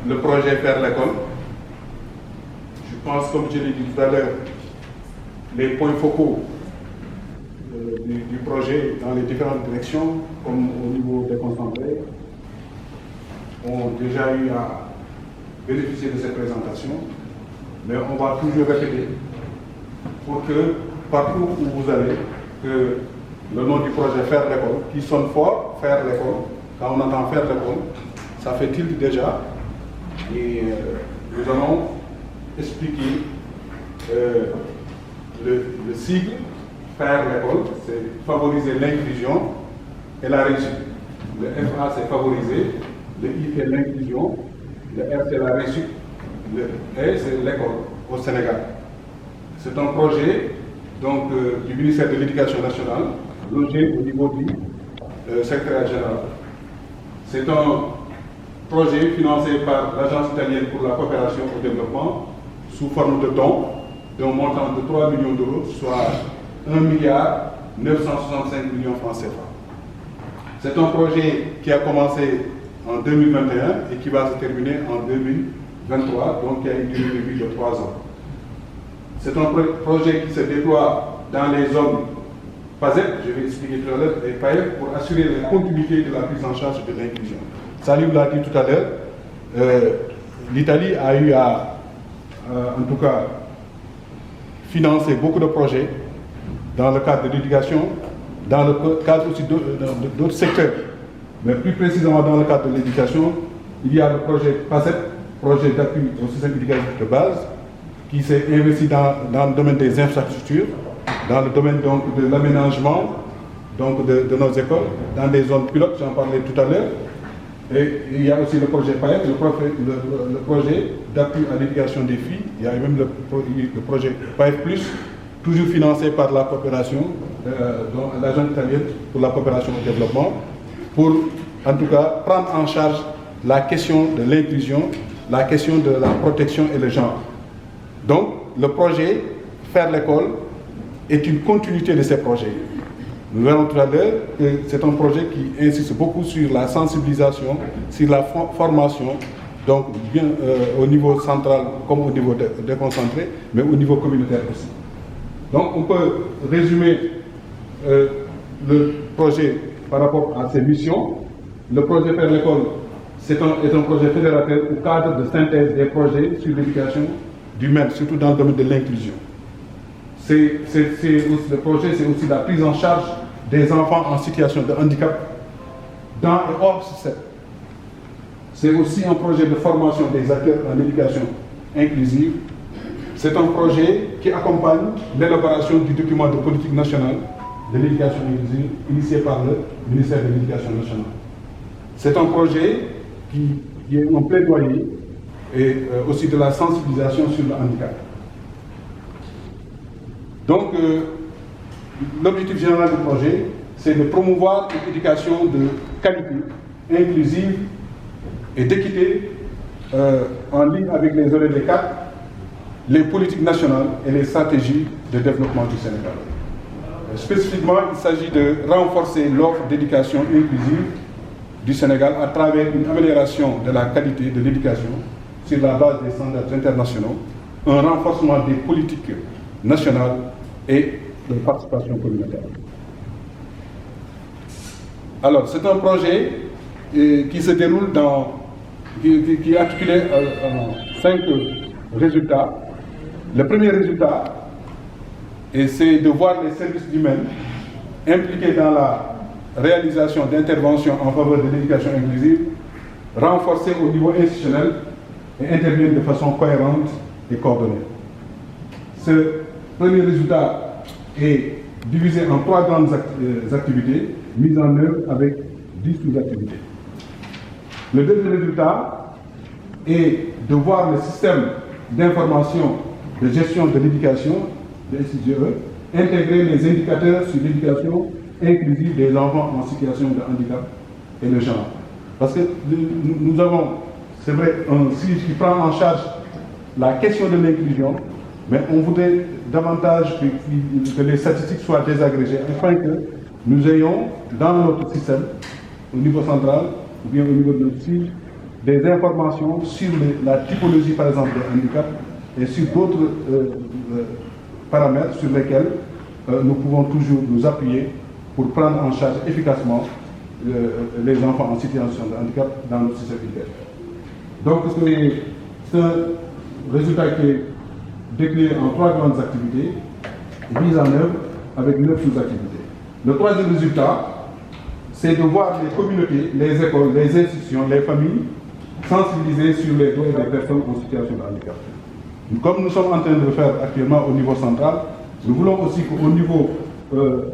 le projet Faire l'école. Je pense, comme je l'ai dit tout à l'heure, les points focaux du projet dans les différentes directions, comme au niveau déconcentré, ont déjà eu à bénéficier de cette présentation, mais on va toujours répéter pour que partout où vous allez, que le nom du projet Faire l'école, qui sonne fort, Faire l'école, quand on entend Faire l'école, ça fait tilt déjà, et nous allons expliquer le sigle Faire l'école, c'est favoriser l'inclusion et la réussite. Le FA, c'est favoriser, le I, c'est l'inclusion, le R, c'est la réussite, le E, c'est l'école au Sénégal. C'est un projet donc, du ministère de l'Éducation nationale, logé au niveau du secrétariat général. C'est un projet financé par l'Agence italienne pour la coopération au développement sous forme de dons d'un montant de 3 millions d'euros, soit 1 milliard 965 millions francs CFA. C'est un projet qui a commencé en 2021 et qui va se terminer en 2023, donc qui a une durée de vie de 3 ans. C'est un projet qui se déploie dans les zones PASEP, je vais expliquer tout à l'heure, et PAEF, pour assurer la continuité de la prise en charge de l'inclusion. Salih l'a dit tout à l'heure, l'Italie a eu à, en tout cas, financer beaucoup de projets dans le cadre de l'éducation, dans le cadre aussi d'autres secteurs. Mais plus précisément dans le cadre de l'éducation, il y a le projet PASEP, projet d'appui au système éducatif de base, qui s'est investi dans le domaine des infrastructures, dans le domaine donc, de l'aménagement de nos écoles, dans des zones pilotes, j'en parlais tout à l'heure. Et il y a aussi le projet PAEF, le projet d'appui à l'éducation des filles. Il y a même le projet PAEF+, toujours financé par la coopération, l'agence italienne pour la coopération au développement, pour en tout cas prendre en charge la question de l'inclusion, la question de la protection et le genre. Donc le projet Faire l'école est une continuité de ces projets. Nous verrons tout à l'heure que c'est un projet qui insiste beaucoup sur la sensibilisation, sur la formation, donc bien au niveau central comme au niveau déconcentré, mais au niveau communautaire aussi. Donc on peut résumer le projet par rapport à ses missions. Le projet Faire l'école est un projet fédérateur au cadre de synthèse des projets sur l'éducation humaine, surtout dans le domaine de l'inclusion. Le projet, c'est aussi la prise en charge des enfants en situation de handicap dans et hors système. C'est aussi un projet de formation des acteurs en éducation inclusive. C'est un projet qui accompagne l'élaboration du document de politique nationale de l'éducation inclusive initié par le ministère de l'Éducation nationale. C'est un projet qui est un plaidoyer et aussi de la sensibilisation sur le handicap. Donc, l'objectif général du projet, c'est de promouvoir une éducation de qualité, inclusive et d'équité en ligne avec les ODD 4, les politiques nationales et les stratégies de développement du Sénégal. Spécifiquement, il s'agit de renforcer l'offre d'éducation inclusive du Sénégal à travers une amélioration de la qualité de l'éducation sur la base des standards internationaux, un renforcement des politiques nationales et de participation communautaire. Alors, c'est un projet qui se déroule qui est articulé en 5 résultats. Le premier résultat, c'est de voir les services humains impliqués dans la réalisation d'interventions en faveur de l'éducation inclusive, renforcés au niveau institutionnel et interviennent de façon cohérente et coordonnée. Ce premier résultat est divisé en 3 grandes activités mises en œuvre avec 10 sous-activités. Le deuxième résultat est de voir le système d'information de gestion de l'éducation, le SIGE, intégrer les indicateurs sur l'éducation inclusive des enfants en situation de handicap et le genre. Parce que nous avons, c'est vrai, un SIGE qui prend en charge la question de l'inclusion, mais on voudrait davantage que les statistiques soient désagrégées afin que nous ayons dans notre système, au niveau central, ou bien au niveau de notre SIGE, des informations sur la typologie, par exemple, des handicaps et sur d'autres paramètres sur lesquels nous pouvons toujours nous appuyer pour prendre en charge efficacement les enfants en situation de handicap dans notre système éducatif. Donc c'est un résultat qui est décliné en 3 grandes activités, mises en œuvre avec 9 sous-activités. Le troisième résultat, c'est de voir les communautés, les écoles, les institutions, les familles sensibiliser sur les droits des personnes en situation de handicap. Comme nous sommes en train de le faire actuellement au niveau central, nous voulons aussi qu'au niveau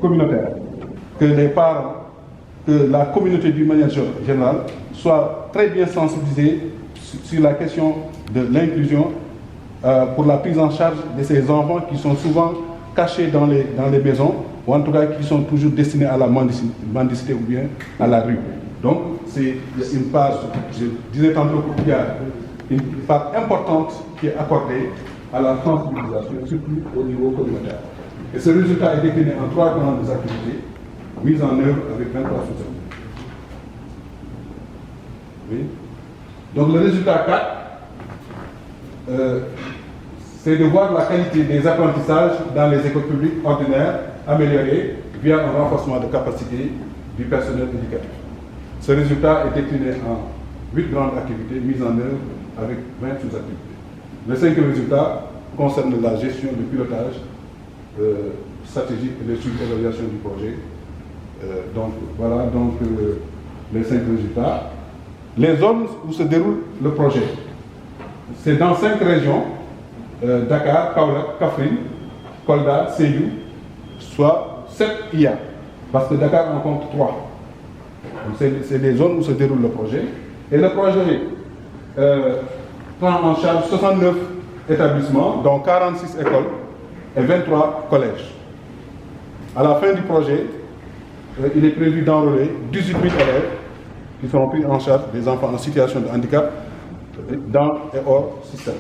communautaire, que les parents, que la communauté d'une manière générale soit très bien sensibilisée sur la question de l'inclusion pour la prise en charge de ces enfants qui sont souvent cachés dans les maisons, ou en tout cas qui sont toujours destinés à la mendicité ou bien à la rue. Donc c'est une part, je disais tantôt qu'il y a une part importante qui est accordée à la sensibilisation, surtout au niveau communautaire. Et ce résultat est décliné en 3 grandes activités, mises en œuvre avec 23 soutiens. Oui. Donc le résultat 4, c'est de voir la qualité des apprentissages dans les écoles publiques ordinaires améliorée via un renforcement de capacité du personnel éducatif. Ce résultat est décliné en 8 grandes activités mises en œuvre avec 20 sous-activités. Le 5e résultat concerne la gestion du pilotage stratégique et de l'évaluation du projet. Donc voilà les 5 résultats. Les zones où se déroule le projet, c'est dans 5 régions, Dakar, Kaolack, Kaffrine, Kolda, Sédhiou, soit 7 IA, parce que Dakar en compte 3. C'est les zones où se déroule le projet. Et le projet prend en charge 69 établissements, dont 46 écoles et 23 collèges. À la fin du projet, il est prévu d'enrôler 18 000 élèves qui seront pris en charge des enfants en situation de handicap dans et hors système.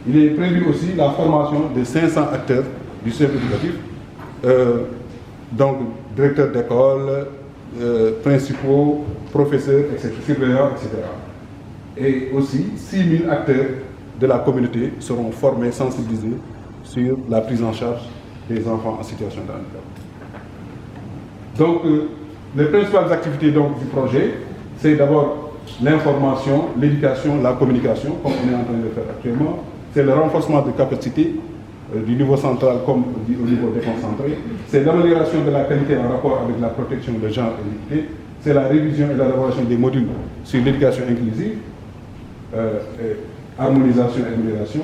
Il est prévu aussi la formation de 500 acteurs du système éducatif, donc directeurs d'école, principaux, professeurs, etc., surveillants, etc. Et aussi 6 000 acteurs de la communauté seront formés, sensibilisés sur la prise en charge des enfants en situation de handicap. Donc, les principales activités donc, du projet, c'est d'abord l'information, l'éducation, la communication, comme on est en train de le faire actuellement. C'est le renforcement de capacité du niveau central comme au niveau déconcentré. C'est l'amélioration de la qualité en rapport avec la protection de genre et l'équité. C'est la révision et l'élaboration des modules sur l'éducation inclusive, harmonisation et amélioration.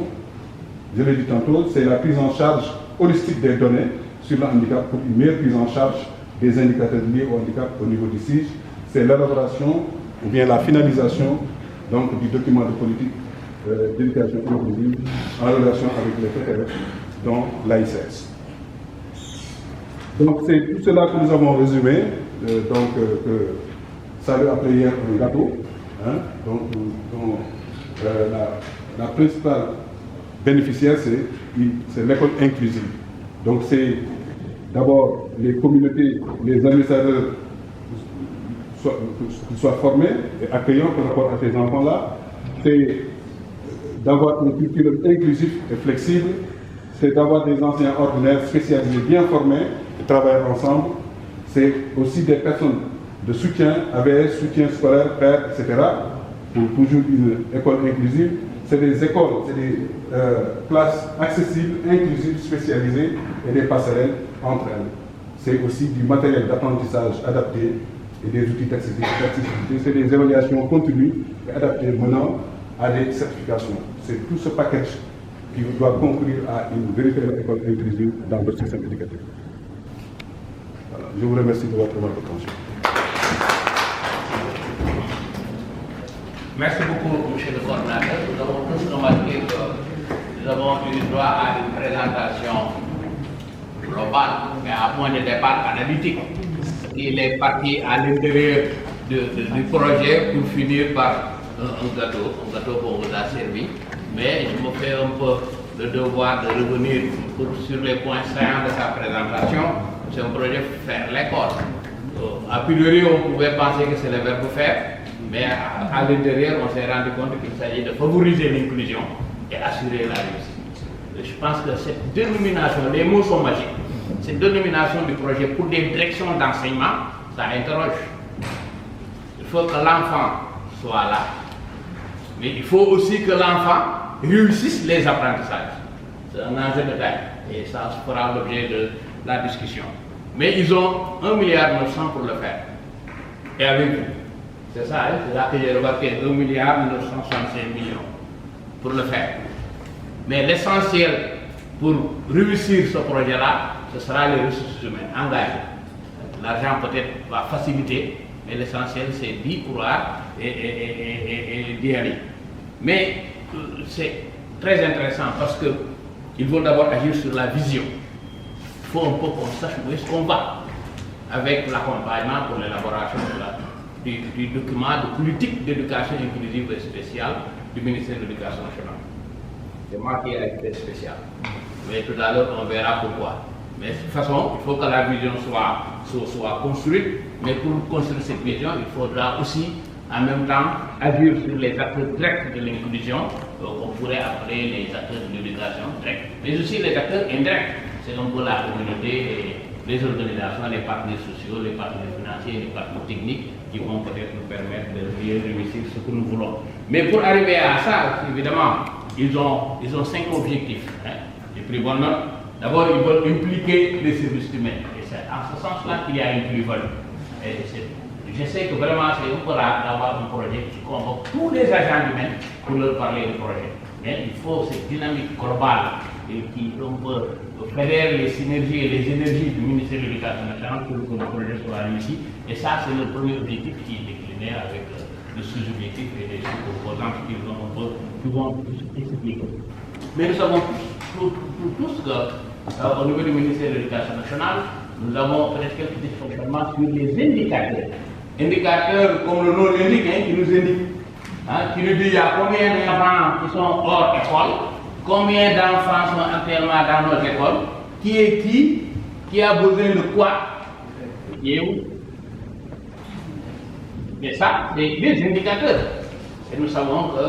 Je l'ai dit tantôt, c'est la prise en charge holistique des données sur le handicap pour une meilleure prise en charge des indicateurs liés au handicap au niveau du SIG. C'est l'élaboration ou bien la finalisation donc, du document de politique d'éducation inclusive en relation avec les PTF, dont l'AICS. Donc c'est tout cela que nous avons résumé, ça lui a appelé hier un gâteau, hein, donc la principale bénéficiaire c'est l'école inclusive. Donc c'est d'abord les communautés, les administrateurs qui soient formés et accueillants par rapport à ces enfants-là. C'est d'avoir une culture inclusive et flexible, c'est d'avoir des enseignants ordinaires spécialisés bien formés et travailler ensemble. C'est aussi des personnes de soutien, AVS, soutien scolaire, père, etc. pour toujours une école inclusive. C'est des écoles, c'est des classes accessibles, inclusives, spécialisées et des passerelles entre elles. C'est aussi du matériel d'apprentissage adapté et des outils d'accessibilité. C'est des évaluations continues et adaptées menant à des certifications. C'est tout ce package qui doit conclure à une véritable école inclusive dans notre système éducatif. Voilà. Je vous remercie de votre attention. Merci beaucoup, M. le coordinateur. Nous avons tous remarqué que nous avons eu droit à une présentation globale, mais à point de départ analytique. Il est parti à l'intérieur du projet pour finir par un gâteau qu'on vous a servi. Mais je me fais un peu le devoir de revenir sur les points saillants de sa présentation. C'est un projet faire l'école. A priori, on pouvait penser que c'est le verbe faire, Mais à l'intérieur, on s'est rendu compte qu'il s'agit de favoriser l'inclusion et assurer la réussite. Je pense que cette dénomination, les mots sont magiques, cette dénomination du projet pour des directions d'enseignement, ça interroge. Il faut que l'enfant soit là, mais il faut aussi que l'enfant réussisse les apprentissages. C'est un enjeu de taille et ça fera l'objet de la discussion. Mais ils ont 1,9 milliard pour le faire. Et avec vous, c'est ça, hein, c'est là que j'ai remarqué 1,965 milliard pour le faire. Mais l'essentiel pour réussir ce projet-là, ce sera les ressources humaines engagées. L'argent peut-être va faciliter, mais l'essentiel c'est d'y croire et d'y aller. Mais c'est très intéressant parce qu'il faut d'abord agir sur la vision. Il faut un peu qu'on sache où est-ce qu'on va avec l'accompagnement pour l'élaboration du document de politique d'éducation inclusive et spéciale du ministère de l'Éducation nationale. C'est moi qui ai été spécial. Mais tout à l'heure, on verra pourquoi. Mais de toute façon, il faut que la vision soit construite. Mais pour construire cette vision, il faudra aussi en même temps agir sur les acteurs directs de l'inclusion, qu'on pourrait appeler les acteurs de l'éducation directe, mais aussi les acteurs indirects. C'est un peu la communauté, et les organisations, les partenaires sociaux, les partenaires financiers, les partenaires techniques qui vont peut-être nous permettre de mieux réussir ce que nous voulons. Mais pour arriver à ça, évidemment, ils ont 5 objectifs. Hein. J'ai pris bonne note. D'abord, ils veulent impliquer les services humains. Et c'est en ce sens-là qu'il y a une plus-value. Je sais que vraiment c'est un peu rare d'avoir un projet qui convoque tous les agents humains pour leur parler du projet. Mais il faut cette dynamique globale et qui peut fédère les synergies et les énergies du ministère de l'Éducation nationale pour que le projet soit réussi. Et ça, c'est le premier objectif qui est décliné avec le sous-objectif et les sous-composantes qui vont expliquer. Mais nous savons tous qu'au niveau du ministère de l'Éducation nationale, nous avons peut-être quelques dysfonctionnements sur les indicateurs. Indicateurs, comme le nom l'indique, qui nous indiquent, qui nous dit il y a combien d'enfants qui sont hors école, combien d'enfants sont actuellement dans notre école, qui est qui a besoin de quoi, qui est où. Mais ça, c'est des indicateurs. Et nous savons que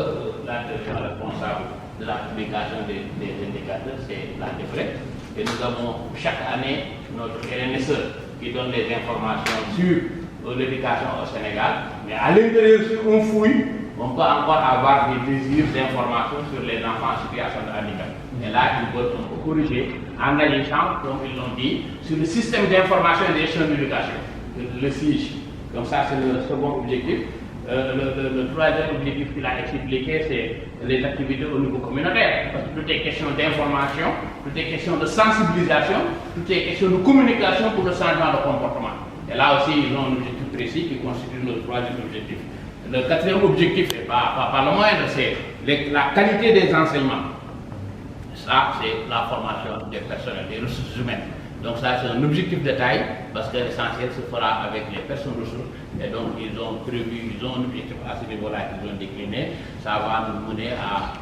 la direction responsable de la publication des indicateurs, c'est la DEFREC. Et nous avons chaque année notre RNSE qui donne des informations sur l'éducation au Sénégal. Mais à l'intérieur, si on fouille, on peut encore avoir des désirs d'informations sur les enfants en situation de handicap. Et là, ils veulent corriger en agissant, comme ils l'ont dit, sur le système d'information et de gestion de l'éducation, le SIGE. Comme ça, c'est le second objectif. Le troisième objectif qu'il a expliqué, c'est les activités au niveau communautaire. Parce que tout est question d'information, tout est question de sensibilisation, tout est question de communication pour le changement de comportement. Et là aussi, ils ont un objectif précis qui constitue le troisième objectif. Le quatrième objectif, et pas le moindre, c'est la qualité des enseignements. Ça, c'est la formation des personnels, des ressources humaines. Donc ça, c'est un objectif de taille, parce que l'essentiel se fera avec les personnes ressources. Et donc, ils ont un objectif à ce niveau-là qu'ils ont décliné. Ça va nous mener à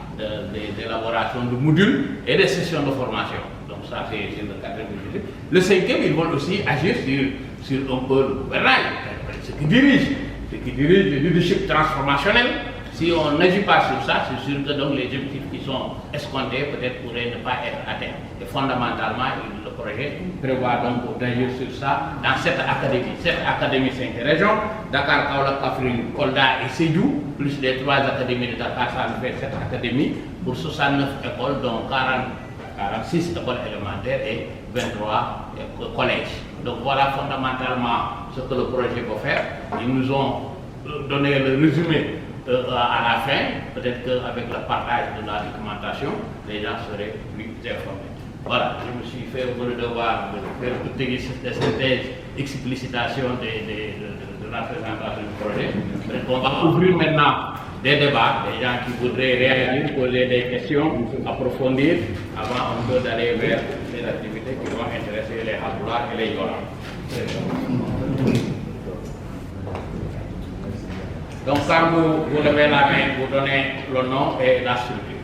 des élaborations de modules et des sessions de formation. Donc ça, c'est le quatrième objectif. Le cinquième, ils veulent aussi agir sur un peu le gouvernail, ce qui dirige le leadership transformationnel. Si on n'agit pas sur ça, c'est sûr que donc les objectifs qui sont escomptés peut-être pourraient ne pas être atteints. Et fondamentalement, le projet prévoit donc d'agir sur ça dans cette académie. Cette académie, 5 régions, Dakar, Kaolack, Kaffrine, Kolda et Sédhiou, plus les 3 académies de Dakar, ça nous fait 7 académies pour 69 écoles, dont 46 écoles élémentaires et 23 collèges. Donc voilà fondamentalement ce que le projet peut faire. Ils nous ont donné le résumé à la fin. Peut-être qu'avec le partage de la documentation, les gens seraient plus informés. Voilà, je me suis fait le devoir de faire toute une synthèse, explicitation de la présentation du projet. On va ouvrir maintenant des débats, des gens qui voudraient réagir, poser des questions, approfondir, avant un peu d'aller vers les activités qui vont intéresser les Halpulaar et les Joola. Donc quand vous levez la main, vous donnez le nom et la structure.